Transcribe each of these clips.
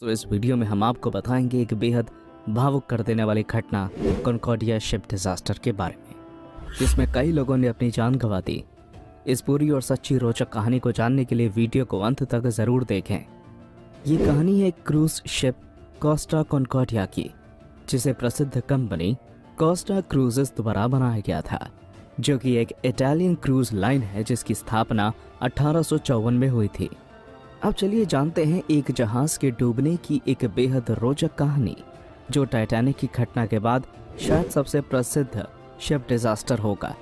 तो इस वीडियो में हम आपको बताएंगे एक बेहद भावुक कर देने वाली घटना कॉन्कॉर्डिया शिप डिजास्टर के बारे में, जिसमें कई लोगों ने अपनी जान गंवा दी। इस पूरी और सच्ची रोचक कहानी को जानने के लिए वीडियो को अंत तक जरूर देखें। ये कहानी है एक क्रूज शिप कोस्टा कॉन्कॉर्डिया की, जिसे प्रसिद्ध कंपनी कोस्टा क्रूजेस द्वारा बनाया गया था, जो कि एक इटालियन क्रूज लाइन है जिसकी स्थापना 1854 में हुई थी। अब चलिए जानते हैं एक जहाज के डूबने की एक बेहद रोचक कहानी, जो टाइटैनिक की घटना के बाद शायद सबसे प्रसिद्ध शिप डिजास्टर होगा।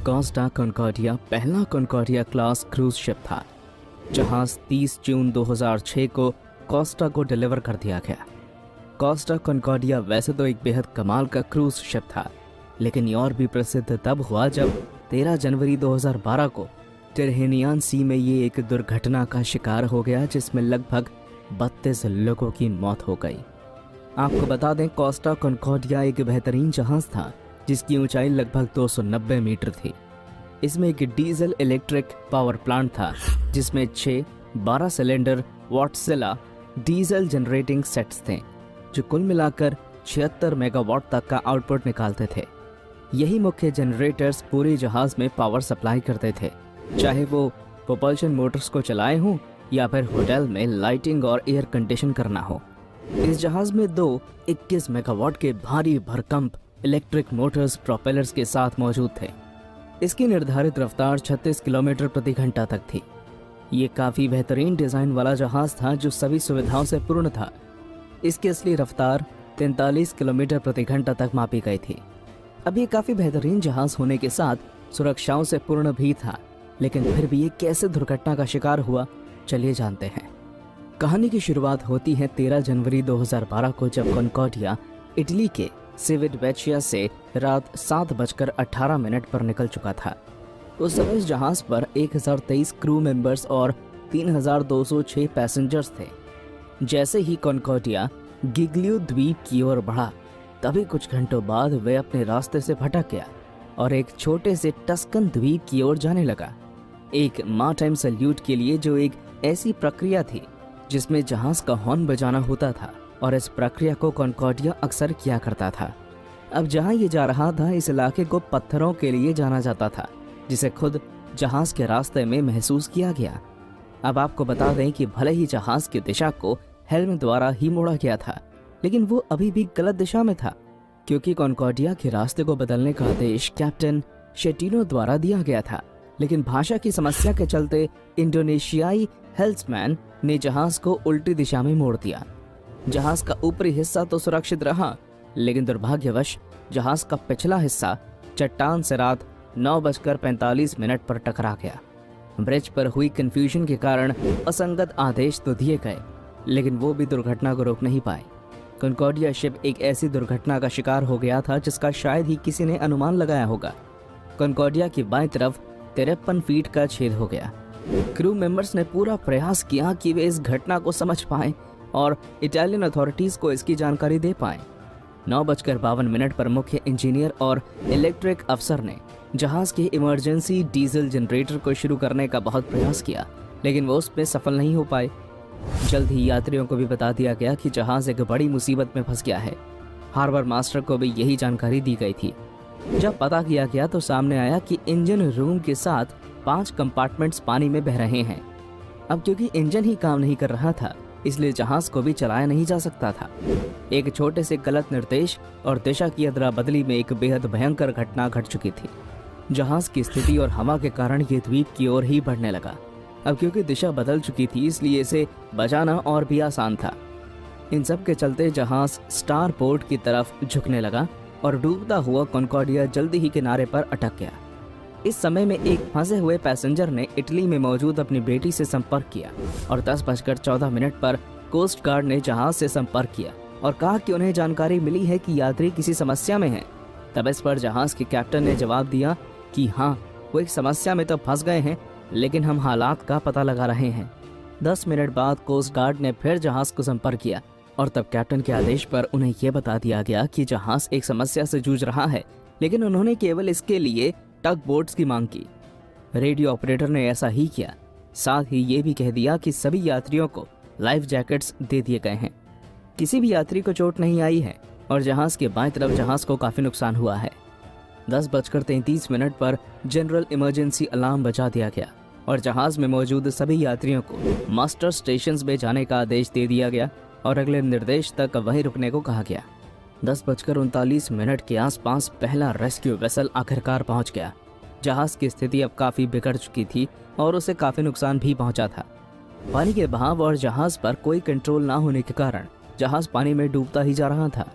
कोस्टा कॉन्कॉर्डिया पहला कॉन्कॉर्डिया क्लास क्रूज शिप था। जहाज 30 जून 2006 को कोस्टा को डिलीवर कर दिया गया। कोस्टा कॉन्कॉर्डिया वैसे तो एक बेहद कमाल का क्रूज शिप था, लेकिन ये और भी प्रसिद्ध तब हुआ जब 13 जनवरी 2012 को टिरहेनियन सी में ये एक दुर्घटना का शिकार हो गया, जिसमें लगभग 32 लोगों की मौत हो गई। आपको बता दें, कोस्टा कॉन्कॉर्डिया एक बेहतरीन जहाज था जिसकी ऊंचाई लगभग 290 मीटर थी। इसमें एक डीजल इलेक्ट्रिक पावर प्लांट था, जिसमें 6 12 सिलेंडर वॉटसिला डीजल जनरेटिंग सेट्स थे, जो कुल मिलाकर 76 मेगावाट तक का आउटपुट निकालते थे। यही मुख्य जनरेटर्स पूरे जहाज में पावर सप्लाई करते थे, चाहे वो प्रोपल्शन मोटर्स को चलाए हों या फिर होटल में लाइटिंग और एयर कंडीशन करना हो। इस जहाज में 21 मेगावाट के भारी भरकम इलेक्ट्रिक मोटर्स प्रोपेलर्स के साथ मौजूद थे। इसकी निर्धारित रफ्तार 36 किलोमीटर प्रति घंटा तक थी। ये काफ़ी बेहतरीन डिज़ाइन वाला जहाज था जो सभी सुविधाओं से पूर्ण था। इसकी असली रफ्तार 43 किलोमीटर प्रति घंटा तक मापी गई थी। अब ये काफ़ी बेहतरीन जहाज होने के साथ सुरक्षाओं से पूर्ण भी था, लेकिन फिर भी ये कैसे दुर्घटना का शिकार हुआ, चलिए जानते हैं। कहानी की शुरुआत होती है 13 जनवरी 2012 को, जब कॉन्कॉर्डिया इटली के सिविडवेचिया से रात 7:18 पर निकल चुका था। उस समय इस जहाज पर 1023 क्रू मेंबर्स और 3206 पैसेंजर्स थे। जैसे ही कॉन्कॉर्डिया गिग्लियो द्वीप की ओर बढ़ा, तभी कुछ घंटों बाद वे अपने रास्ते से भटक गया और एक छोटे से टस्कन द्वीप की ओर जाने लगा। एक मारटाइम सैल्यूट के लिए, जो एक ऐसी प्रक्रिया थी जिसमें जहाज का हॉर्न बजाना होता था, और इस प्रक्रिया को कॉन्कॉर्डिया अक्सर किया करता था। अब जहां ये जा रहा था, इस इलाके को पत्थरों के लिए जाना जाता था, जिसे खुद जहाज के रास्ते में महसूस किया गया। अब आपको बता दें कि भले ही जहाज की दिशा को हेल्म द्वारा ही मोड़ा गया था, लेकिन वो अभी भी गलत दिशा में था, क्योंकि कॉन्कॉर्डिया के रास्ते को बदलने का आदेश कैप्टन शेटिनो द्वारा दिया गया था। लेकिन भाषा की समस्या के चलते इंडोनेशियाई हेल्म्समैन ने जहाज को उल्टी दिशा में मोड़ दिया। जहाज का ऊपरी हिस्सा तो सुरक्षित रहा, लेकिन दुर्भाग्यवश जहाज का पिछला हिस्सा चट्टान से रात 9:45 पर टकरा गया। ब्रिज पर हुई कंफ्यूजन के कारण असंगत आदेश तो दिए गए, लेकिन वो भी दुर्घटना को रोक नहीं पाए। कॉन्कॉर्डिया शिप एक ऐसी दुर्घटना का शिकार हो गया था जिसका शायद ही किसी ने अनुमान लगाया होगा। कॉन्कॉर्डिया की बाईं तरफ 53 फीट का छेद हो गया। क्रू मेंबर्स ने पूरा प्रयास किया कि वे इस घटना को समझ पाएं और इटालियन अथॉरिटीज को इसकी जानकारी दे पाएं। 9:52 पर मुख्य इंजीनियर और इलेक्ट्रिक अफसर ने जहाज के इमरजेंसी डीजल जनरेटर को शुरू करने का बहुत प्रयास किया, लेकिन वो उसमें सफल नहीं हो पाए। जल्द ही यात्रियों को भी बता दिया गया कि जहाज एक बड़ी मुसीबत में फंस गया है। हार्बर मास्टर को भी यही जानकारी दी गई थी। जब पता किया गया तो सामने आया कि इंजन रूम के साथ 5 कंपार्टमेंट्स पानी में बह रहे हैं। अब क्योंकि इंजन ही काम नहीं कर रहा था, इसलिए जहाज को भी चलाया नहीं जा सकता था। एक छोटे से गलत निर्देश और दिशा की अदला बदली में एक बेहद भयंकर घटना घट चुकी थी। जहाज की स्थिति और हवा के कारण ये द्वीप की ओर ही बढ़ने लगा। अब क्योंकि दिशा बदल चुकी थी, इसलिए इसे बचाना और भी आसान था। इन सब के चलते जहाज स्टार पोर्ट की तरफ झुकने लगा और डूबता हुआ कॉन्कॉर्डिया जल्दी ही किनारे पर अटक गया। इस समय में एक फंसे हुए पैसेंजर ने इटली में मौजूद अपनी बेटी से संपर्क किया और 10:14 पर कोस्ट गार्ड ने जहाज से संपर्क किया और कहा कि उन्हें जानकारी मिली है कि यात्री किसी समस्या में हैं। तब इस पर जहाज के कैप्टन ने जवाब दिया कि हाँ, वो एक समस्या में तो फंस गए हैं, लेकिन हम हालात का पता लगा रहे हैं। 10 मिनट बाद कोस्ट गार्ड ने फिर जहाज को संपर्क किया और तब कैप्टन के आदेश पर उन्हें यह बता दिया गया कि जहाज एक समस्या से जूझ रहा है, लेकिन उन्होंने केवल इसके लिए टग बोट्स की मांग की। रेडियो ऑपरेटर ने ऐसा ही किया। साथ ही ये भी कह दिया कि सभी यात्रियों को लाइफ जैकेट्स दे दिए गए हैं। किसी भी यात्री को चोट नहीं आई है और जहाज के बाईं तरफ जहाज को काफी नुकसान हुआ है। 10:33 पर जनरल इमरजेंसी अलार्म बजा दिया गया और जहाज में मौजूद सभी यात्रियों को मास्टर स्टेशंस में जाने का आदेश दे दिया गया और अगले निर्देश तक वहीं रुकने को कहा गया। 10:39 के आसपास पहला रेस्क्यू वेसल आखिरकार पहुंच गया। जहाज की स्थिति अब काफी बिगड़ चुकी थी और उसे काफी नुकसान भी पहुंचा था। पानी के बहाव और जहाज पर कोई कंट्रोल ना होने के कारण जहाज पानी में डूबता ही जा रहा था।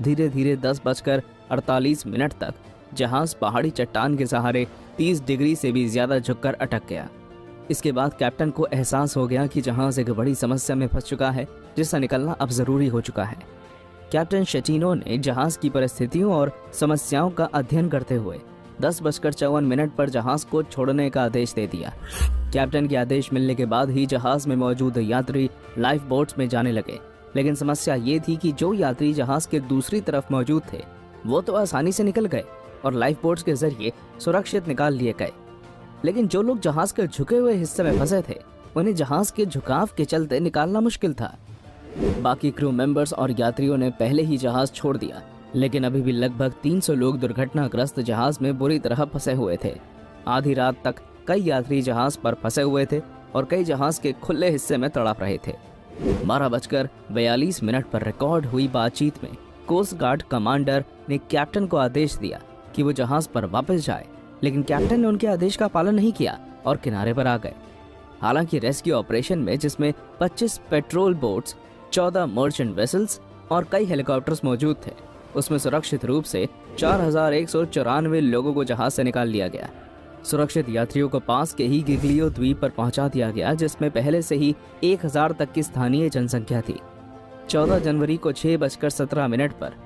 धीरे धीरे 10:48 तक जहाज पहाड़ी चट्टान के सहारे 30 डिग्री से भी ज्यादा झुककर अटक गया। इसके बाद कैप्टन को एहसास हो गया कि जहाज एक बड़ी समस्या में फंस चुका है, जिससे निकलना अब जरूरी हो चुका है। कैप्टन शेटिनो ने जहाज की परिस्थितियों और समस्याओं का अध्ययन करते हुए 10:54 पर जहाज को छोड़ने का आदेश दे दिया। कैप्टन के आदेश मिलने के बाद ही जहाज में मौजूद यात्री लाइफ बोट्स में जाने लगे, लेकिन समस्या ये थी कि जो यात्री जहाज के दूसरी तरफ मौजूद थे वो तो आसानी से निकल गए और लाइफ बोट्स के जरिए सुरक्षित निकाल लिए गए, लेकिन जो लोग जहाज के झुके हुए हिस्से में फंसे थे उन्हें जहाज के झुकाव के चलते निकालना मुश्किल था। बाकी क्रू मेंबर्स और यात्रियों ने पहले ही जहाज छोड़ दिया, लेकिन अभी भी लगभग 300 लोग दुर्घटनाग्रस्त जहाज में बुरी तरह फंसे हुए थे। आधी रात तक कई यात्री जहाज पर फंसे हुए थे और कई जहाज के खुले हिस्से में तड़प रहे थे। 12:42 पर रिकॉर्ड हुई बातचीत में कोस्ट गार्ड कमांडर ने कैप्टन को आदेश दिया कि वो जहाज पर वापस जाए, लेकिन कैप्टन ने उनके आदेश का पालन नहीं किया और किनारे पर आ गए। हालांकि रेस्क्यू ऑपरेशन में, जिसमें 25 पेट्रोल बोट्स, 14 मर्चेंट वेसल्स और कई हेलीकॉप्टर्स मौजूद थे, उसमें सुरक्षित रूप से 4194 लोगों को जहाज से निकाल लिया गया। सुरक्षित यात्रियों को पास के ही गिग्लियो द्वीप पर पहुंचा दिया गया, जिसमें पहले से ही 1000 तक की स्थानीय जनसंख्या थी। 14 जनवरी को 6:17 पर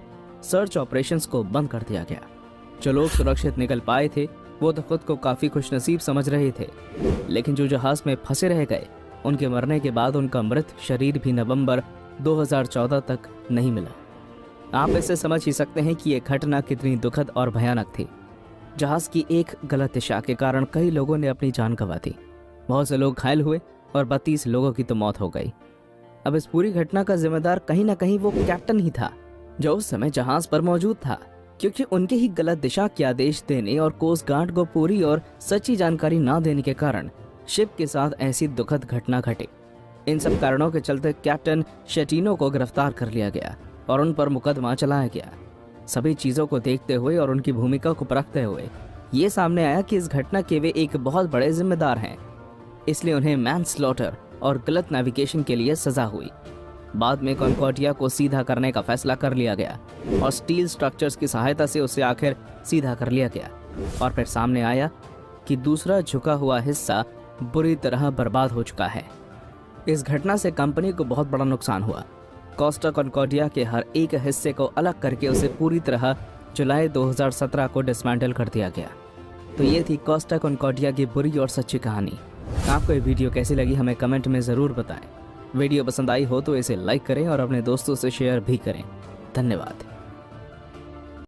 सर्च ऑपरेशंस को बंद कर दिया गया। जो लोग सुरक्षित निकल पाए थे वो तो खुद को काफी खुशनसीब समझ रहे थे, लेकिन जो जहाज में फंसे रह गए उनके मरने के बाद उनका मृत शरीर भी नवंबर 2014 तक नहीं मिला। आप इससे समझ ही सकते हैं कि यह घटना कितनी दुखद और भयानक थी। जहाज की एक गलत दिशा के कारण कई लोगों ने अपनी जान गंवा दी, बहुत से लोग घायल हुए और 32 लोगों की तो मौत हो गई। अब इस पूरी घटना का जिम्मेदार कहीं ना कहीं वो कैप्टन ही था जो उस समय जहाज पर मौजूद था, क्योंकि उनके ही गलत दिशा के आदेश देने और कोस्ट गार्ड को पूरी और सच्ची जानकारी ना देने के कारण शिप के साथ ऐसी दुखद घटना घटी। इन सब कारणों के चलते कैप्टन शेटिनो को गिरफ्तार कर लिया गया और उन पर मुकदमा चलाया गया। सभी चीजों को देखते हुए और उनकी भूमिका को परखते हुए ये सामने आया कि इस घटना के वे एक बहुत बड़े जिम्मेदार हैं, इसलिए उन्हें मैनस्लॉटर और गलत नेविगेशन के लिए सजा हुई। बाद में कॉन्कॉर्डिया को सीधा करने का फैसला कर लिया गया और स्टील स्ट्रक्चर्स की सहायता से उसे आखिर सीधा कर लिया गया और फिर सामने आया कि दूसरा झुका हुआ हिस्सा बुरी तरह बर्बाद हो चुका है। इस घटना से कंपनी को बहुत बड़ा नुकसान हुआ। कोस्टा कॉन्कॉर्डिया के हर एक हिस्से को अलग करके उसे पूरी तरह जुलाई 2017 को डिसमेंटल कर दिया गया। तो ये थी कोस्टा कॉन्कॉर्डिया की बुरी और सच्ची कहानी। आपको ये वीडियो कैसी लगी हमें कमेंट में ज़रूर बताएं। वीडियो पसंद आई हो तो इसे लाइक करें और अपने दोस्तों से शेयर भी करें। धन्यवाद।